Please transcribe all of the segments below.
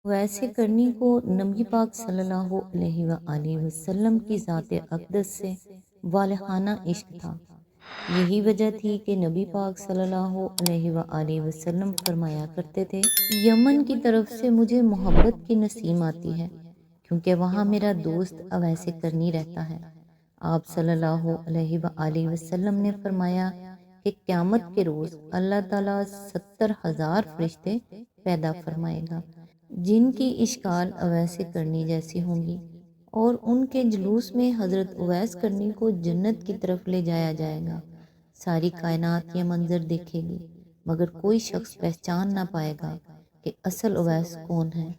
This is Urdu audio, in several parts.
ویسے کرنی کو نبی پاک صلی اللہ علیہ وآلہ وسلم کی ذات اقدس سے والہانہ عشق تھا۔ یہی وجہ تھی کہ نبی پاک صلی اللہ علیہ وآلہ وسلم فرمایا کرتے تھے، یمن کی طرف سے مجھے محبت کی نسیم آتی ہے، کیونکہ وہاں میرا دوست اویس کرنی رہتا ہے۔ آپ صلی اللہ علیہ وآلہ وسلم نے فرمایا کہ قیامت کے روز اللہ تعالیٰ 70,000 فرشتے پیدا فرمائے گا، جن کی اشکال اویس کرنی جیسی ہوں گی، اور ان کے جلوس میں حضرت اویس کرنی کو جنت کی طرف لے جایا جائے گا۔ ساری کائنات یہ منظر دیکھے گی، مگر کوئی شخص پہچان نہ پائے گا کہ اصل اویس کون ہے۔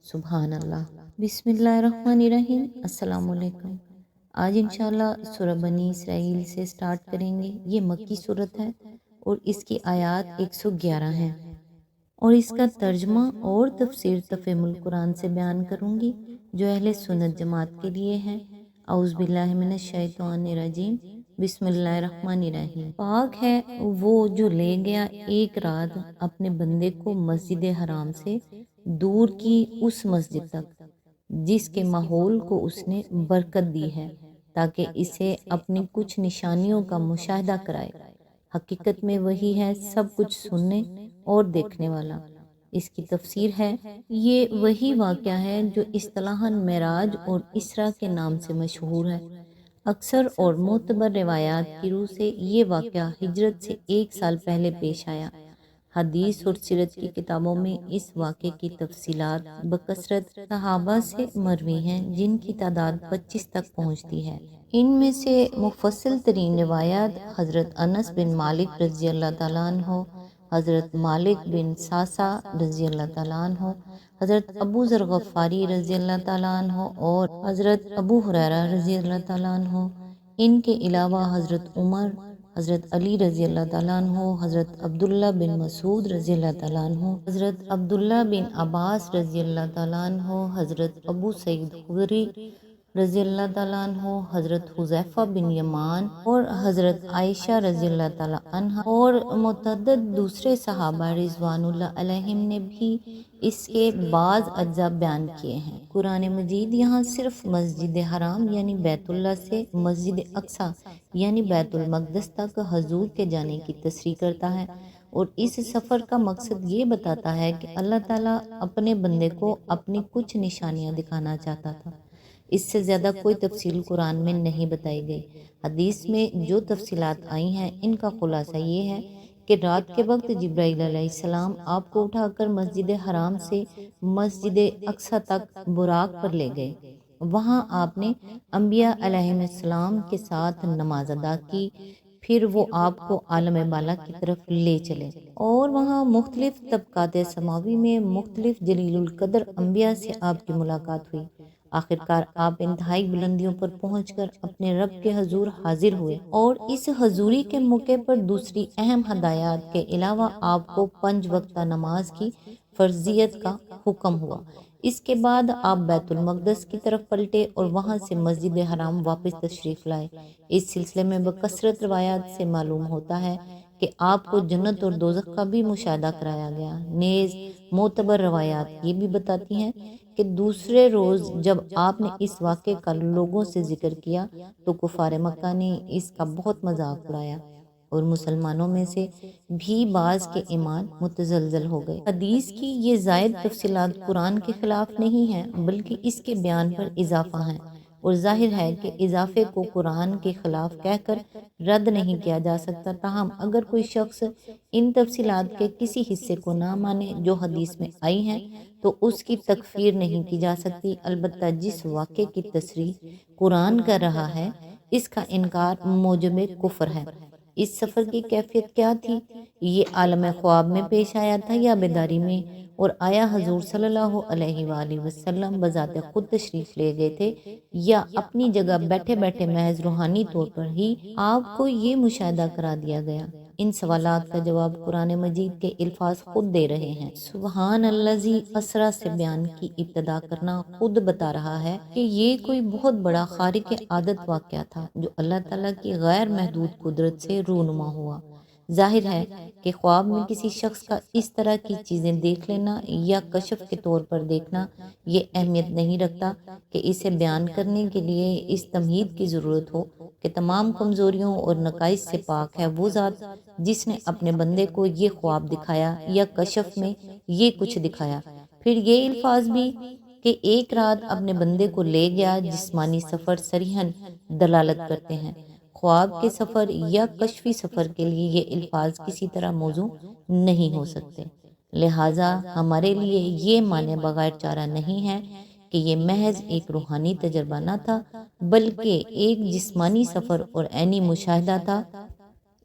سبحان اللہ۔ بسم اللہ الرحمن الرحیم۔ السلام علیکم۔ آج انشاءاللہ سورہ بنی اسرائیل سے سٹارٹ کریں گے۔ یہ مکی صورت ہے اور اس کی آیات 111 ہیں، اور اس کا ترجمہ اور تفسیر تفہیم القرآن سے بیان کروں گی جو اہل سنت جماعت کے لیے ہے۔ اعوذ باللہ من الشیطان الرجیم۔ بسم اللہ الرحمن الرحیم۔ پاک ہے وہ جو لے گیا ایک رات اپنے بندے کو مسجد حرام سے دور کی اس مسجد تک جس کے ماحول کو اس نے برکت دی ہے، تاکہ اسے اپنی کچھ نشانیوں کا مشاہدہ کرائے۔ حقیقت میں وہی ہے سب کچھ سننے اور دیکھنے والا۔ اس کی تفسیر ہے، یہ وہی واقعہ ہے جو اصطلاحاً معراج اور اسراء کے نام سے مشہور ہے۔ اکثر اور معتبر روایات کی روح سے یہ واقعہ ہجرت سے 1 سال پہلے پیش آیا۔ حدیث اور سیرت کی کتابوں میں اس واقعے کی تفصیلات بکثرت صحابہ سے مروی ہیں، جن کی تعداد 25 تک پہنچتی ہے۔ ان میں سے مفصل ترین روایات حضرت انس بن مالک رضی اللہ تعالیٰ عنہ، حضرت مالک بن ساسا رضی اللہ تعالیٰ عنہ، حضرت ابو ذر غفاری رضی اللہ تعالیٰ عنہ اور حضرت ابو ہریرہ رضی اللہ تعالیٰ عنہ۔ ان کے علاوہ حضرت عمر، حضرت علی رضی اللہ تعالیٰ عنہ، حضرت عبداللہ بن مسعود رضی اللہ تعالیٰ عنہ، حضرت عبداللہ بن عباس رضی اللہ تعالیٰ عنہ، حضرت ابو سعید خدری رضی اللہ تعالیٰ عنہ، حضرت حذیفہ بن یمان اور حضرت عائشہ رضی اللہ تعالیٰ عنہ اور متعدد دوسرے صحابہ رضوان اللہ علیہم نے بھی اس کے بعض اجزاء بیان کیے ہیں۔ قرآن مجید یہاں صرف مسجد حرام یعنی بیت اللہ سے مسجد اقصی یعنی بیت المقدس تک حضور کے جانے کی تصریح کرتا ہے، اور اس سفر کا مقصد یہ بتاتا ہے کہ اللہ تعالیٰ اپنے بندے کو اپنی کچھ نشانیاں دکھانا چاہتا تھا۔ اس سے زیادہ کوئی تفصیل قرآن میں نہیں بتائی گئی۔ حدیث میں جو تفصیلات آئی ہیں ان کا خلاصہ یہ ہے کہ رات کے وقت جبرائیل علیہ السلام آپ کو اٹھا کر مسجد حرام سے مسجد اقصی تک براق پر لے گئے۔ وہاں آپ نے انبیاء علیہ السلام کے ساتھ نماز ادا کی، پھر وہ آپ کو عالم بالا کی طرف لے چلے، اور وہاں مختلف طبقات سماوی میں مختلف جلیل القدر انبیاء سے آپ کی ملاقات ہوئی۔ آخرکار آپ انتہائی بلندیوں پر پہنچ کر اپنے رب کے حضور حاضر ہوئے، اور اس حضوری کے موقع پر دوسری اہم ہدایات کے علاوہ آپ کو 5 وقتہ نماز کی فرضیت کا حکم ہوا۔ اس کے بعد آپ بیت المقدس کی طرف پلٹے اور وہاں سے مسجد حرام واپس تشریف لائے۔ اس سلسلے میں بکثرت روایات سے معلوم ہوتا ہے کہ آپ کو جنت اور دوزخ کا بھی مشاہدہ کرایا گیا۔ نیز معتبر روایات یہ بھی بتاتی ہیں کہ دوسرے روز جب آپ نے اس واقعے کا لوگوں سے ذکر کیا تو کفار مکہ نے اس کا بہت مذاق اڑایا، اور مسلمانوں میں سے بھی بعض کے ایمان متزلزل ہو گئے۔ حدیث کی یہ زائد تفصیلات قرآن کے خلاف نہیں ہیں، بلکہ اس کے بیان پر اضافہ ہیں، اور ظاہر ہے کہ اضافے کو قرآن کے خلاف کہہ کر رد نہیں کیا جا سکتا۔ تاہم اگر کوئی شخص ان تفصیلات کے کسی حصے کو نہ مانے جو حدیث میں آئی ہیں تو اس کی تکفیر نہیں کی جا سکتی، البتہ جس واقعے کی تصریح قرآن کر رہا ہے اس کا انکار موجب کفر ہے۔ اس سفر کی کیفیت کیا تھی؟ یہ عالم خواب میں پیش آیا تھا یا بیداری میں؟ اور آیا حضور صلی اللہ علیہ وآلہ وسلم بذات خود تشریف لے گئے تھے یا اپنی جگہ بیٹھے بیٹھے محض روحانی طور پر ہی آپ کو یہ مشاہدہ کرا دیا گیا؟ ان سوالات کا جواب قرآن مجید کے الفاظ خود دے رہے ہیں۔ سبحان الذی اسریٰ سے بیان کی ابتدا کرنا خود بتا رہا ہے کہ یہ کوئی بہت بڑا خارق عادت واقعہ تھا جو اللہ تعالیٰ کی غیر محدود قدرت سے رونما ہوا۔ ظاہر ہے کہ خواب میں کسی شخص کا اس طرح کی چیزیں دیکھ لینا یا کشف کے طور پر دیکھنا یہ اہمیت نہیں رکھتا کہ اسے بیان کرنے کے لیے اس تمہید کی ضرورت ہو کہ تمام کمزوریوں اور نقائص سے پاک ہے وہ ذات جس نے اپنے بندے کو یہ خواب دکھایا یا کشف میں یہ کچھ دکھایا۔ پھر یہ الفاظ بھی کہ ایک رات اپنے بندے کو لے گیا جسمانی سفر صریحاً دلالت کرتے ہیں۔ خواب کے سفر یا کشفی سفر کے لیے یہ الفاظ کسی طرح موزوں نہیں ہو سکتے، لہٰذا ہمارے لیے یہ مانے بغیر چارہ نہیں ہے کہ یہ محض ایک روحانی تجربہ نہ تھا بلکہ ایک جسمانی سفر اور عینی مشاہدہ تھا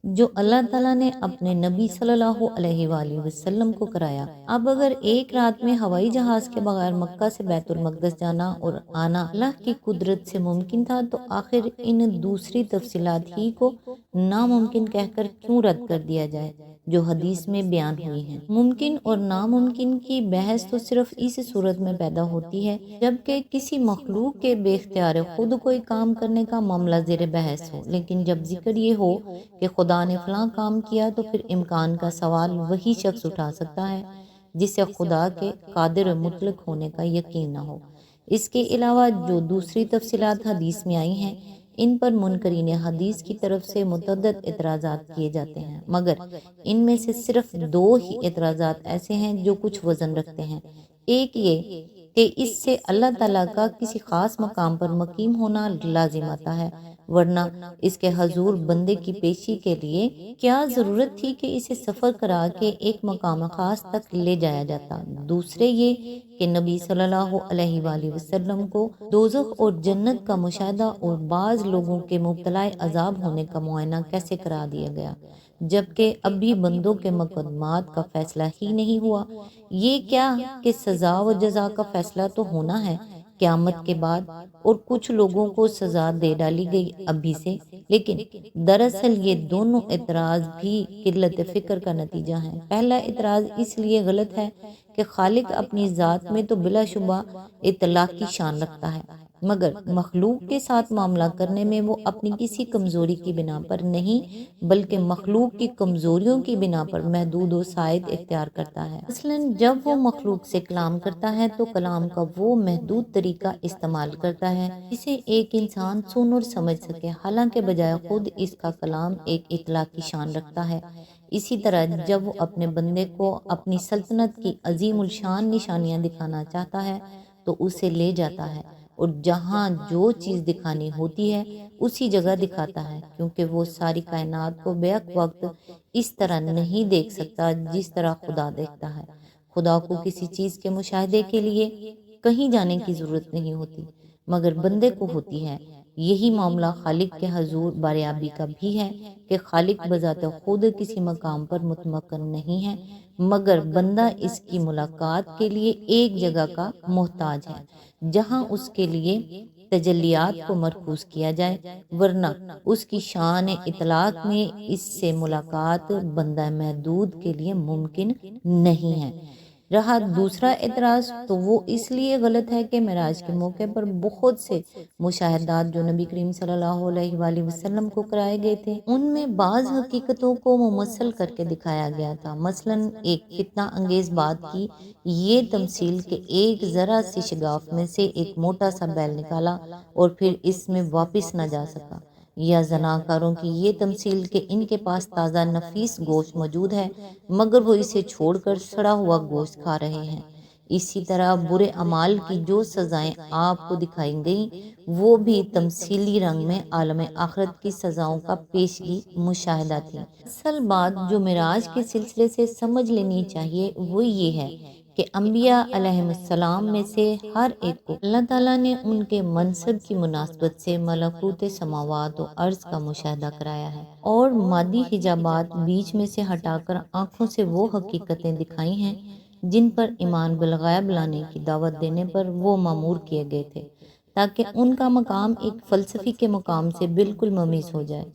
جو اللہ تعالیٰ نے اپنے نبی صلی اللہ علیہ وآلہ وسلم کو کرایا۔ اب اگر ایک رات میں ہوائی جہاز کے بغیر مکہ سے بیت المقدس جانا اور آنا اللہ کی قدرت سے ممکن تھا تو آخر ان دوسری تفصیلات ہی کو ناممکن کہہ کر کیوں رد کر دیا جائے جو حدیث میں بیان ہوئی ہیں۔ ممکن اور ناممکن کی بحث تو صرف اس صورت میں پیدا ہوتی ہے جبکہ کسی مخلوق کے بے اختیار خود کوئی کام کرنے کا معاملہ زیر بحث ہو، لیکن جب ذکر یہ ہو کہ خدا نے فلاں کام کیا تو پھر امکان کا سوال وہی شخص اٹھا سکتا ہے جسے خدا کے قادر مطلق ہونے کا یقین نہ ہو۔ اس کے علاوہ جو دوسری تفصیلات حدیث میں آئی ہیں ان پر منکرین حدیث کی طرف سے متعدد اعتراضات کیے جاتے ہیں، مگر ان میں سے صرف دو ہی اعتراضات ایسے ہیں جو کچھ وزن رکھتے ہیں۔ ایک یہ کہ اس سے اللہ تعالیٰ کا کسی خاص مقام پر مقیم ہونا لازم آتا ہے، ورنہ اس کے حضور بندے کی پیشی کے لیے کیا ضرورت تھی کہ اسے سفر کرا کے ایک مقام خاص تک لے جایا جاتا۔ دوسرے یہ کہ نبی صلی اللہ علیہ وآلہ وسلم کو دوزخ اور جنت کا مشاہدہ اور بعض لوگوں کے مبتلا عذاب ہونے کا معائنہ کیسے کرا دیا گیا جبکہ اب بھی بندوں کے مقدمات کا فیصلہ ہی نہیں ہوا۔ یہ کیا کہ سزا و جزا کا فیصلہ تو ہونا ہے قیامت کے بعد اور کچھ لوگوں کو سزا دے ڈالی گئی ابھی سے، لیکن دراصل یہ دونوں اعتراض بھی قلت فکر کا نتیجہ ہیں۔ پہلا اعتراض اس لیے غلط ہے کہ خالق اپنی ذات میں تو بلا شبہ اطلاق کی شان رکھتا ہے، مگر مخلوق کے ساتھ معاملہ کرنے میں وہ اپنی کسی کمزوری کی بنا پر نہیں بلکہ مخلوق کی کمزوریوں کی بنا پر محدود و سائد اختیار کرتا ہے۔ مثلاً جب وہ مخلوق سے کلام کرتا ہے تو کلام کا وہ محدود طریقہ استعمال کرتا ہے جسے ایک انسان سن اور سمجھ سکے، حالانکہ بجائے خود اس کا کلام ایک اطلاق کی شان رکھتا ہے۔ اسی طرح جب وہ اپنے بندے کو اپنی سلطنت کی عظیم الشان نشانیاں دکھانا چاہتا ہے تو اسے لے جاتا ہے اور جہاں جو چیز دکھانی ہوتی ہے اسی جگہ دکھاتا ہے، کیونکہ وہ ساری کائنات کو بیک وقت اس طرح نہیں دیکھ سکتا جس طرح خدا دیکھتا ہے۔ خدا کو کسی چیز کے مشاہدے کے لیے کہیں جانے کی ضرورت نہیں ہوتی مگر بندے کو ہوتی ہے۔ یہی معاملہ خالق کے حضور باریابی کا بھی ہے کہ خالق بذات خود کسی مقام پر متمکن نہیں ہے مگر بندہ اس کی ملاقات کے لیے ایک جگہ کا محتاج ہے جہاں اس کے لیے تجلیات کو مرکوز کیا جائے، ورنہ اس کی شان اطلاق میں اس سے ملاقات بندہ محدود کے لیے ممکن نہیں ہے۔ رہا دوسرا اعتراض تو وہ اس لیے غلط ہے کہ معراج کے موقع پر بہت سے مشاہدات جو نبی کریم صلی اللہ علیہ وآلہ وسلم کو کرائے گئے تھے ان میں بعض حقیقتوں کو ممثل کر کے دکھایا گیا تھا۔ مثلاً ایک فتنہ انگیز بات کی یہ تمثیل کہ ایک ذرا سی شگاف میں سے ایک موٹا سا بیل نکالا اور پھر اس میں واپس نہ جا سکا، یا زناکاروں کی یہ تمثیل کہ ان کے پاس تازہ نفیس گوشت موجود ہے مگر وہ اسے چھوڑ کر سڑا ہوا گوشت کھا رہے ہیں۔ اسی طرح برے اعمال کی جو سزائیں آپ کو دکھائی گئیں وہ بھی تمثیلی رنگ میں عالم آخرت کی سزاؤں کا پیشگی مشاہدہ تھی۔ اصل بات جو معراج کے سلسلے سے سمجھ لینی چاہیے وہ یہ ہے کہ انبیاء علیہ السلام میں سے ہر ایک کو اللہ تعالیٰ نے ان کے منصب کی مناسبت سے ملکوت سماوات و ارض کا مشاہدہ کرایا ہے اور مادی حجابات بیچ میں سے ہٹا کر آنکھوں سے وہ حقیقتیں دکھائی ہیں جن پر ایمان بالغیب لانے کی دعوت دینے پر وہ مامور کیے گئے تھے، تاکہ ان کا مقام ایک فلسفی کے مقام سے بالکل ممیز ہو جائے۔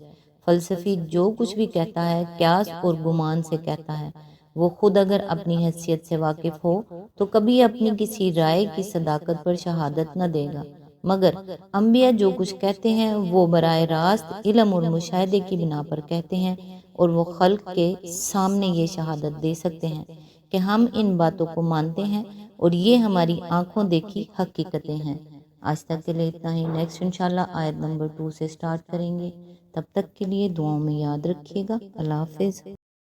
فلسفی جو کچھ بھی کہتا ہے قیاس اور گمان سے کہتا ہے، وہ خود اگر اپنی حیثیت سے واقف ہو تو کبھی اپنی کسی رائے کی صداقت پر شہادت نہ دے گا، مگر انبیاء جو کچھ کہتے ہیں وہ براہ راست علم اور مشاہدے کی بنا پر کہتے ہیں اور وہ خلق کے سامنے یہ شہادت دے سکتے ہیں کہ ہم ان باتوں کو مانتے ہیں اور یہ ہماری آنکھوں دیکھی حقیقتیں ہیں۔ آج تک کے لیے اتنا ہی، نیکسٹ انشاءاللہ آیت نمبر 2 سے سٹارٹ کریں گے۔ تب تک کے لیے دعاؤں میں یاد رکھیے گا۔ اللہ حافظ۔